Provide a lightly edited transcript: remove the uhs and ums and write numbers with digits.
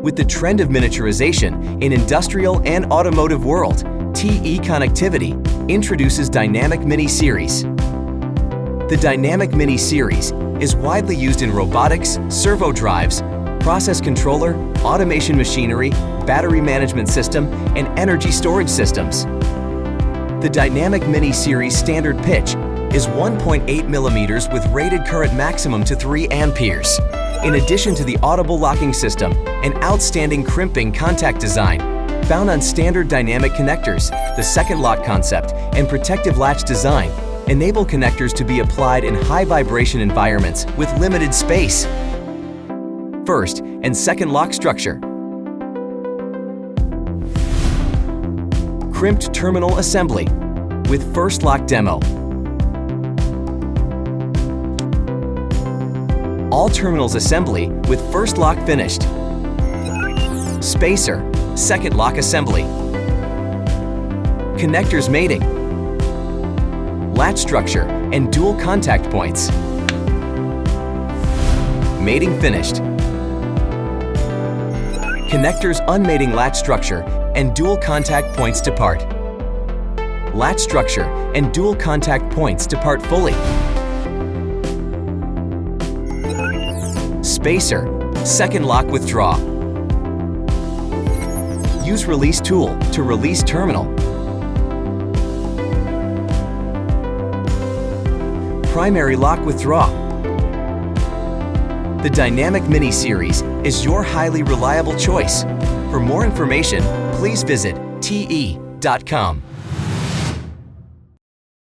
With the trend of miniaturization in industrial and automotive world, TE Connectivity introduces Dynamic Mini Series. The Dynamic Mini Series is widely used in robotics, servo drives, process controller, automation machinery, battery management system, and energy storage systems. The Dynamic Mini Series standard pitch is 1.8 millimeters with rated current maximum to 3 amperes. In addition to the audible locking system and outstanding crimping contact design, found on standard dynamic connectors, the second lock concept and protective latch design enable connectors to be applied in high vibration environments with limited space. First and second lock structure. Crimped terminal assembly with first lock demo. All terminals assembly with first lock finished. Spacer, second lock assembly. Connectors mating. Latch structure and dual contact points. Mating finished. Connectors unmating latch structure and dual contact points depart. Latch structure and dual contact points depart fully. Spacer, second lock withdraw. Use release tool to release terminal. Primary lock withdraw. The Dynamic Mini Series is your highly reliable choice. For more information, please visit te.com.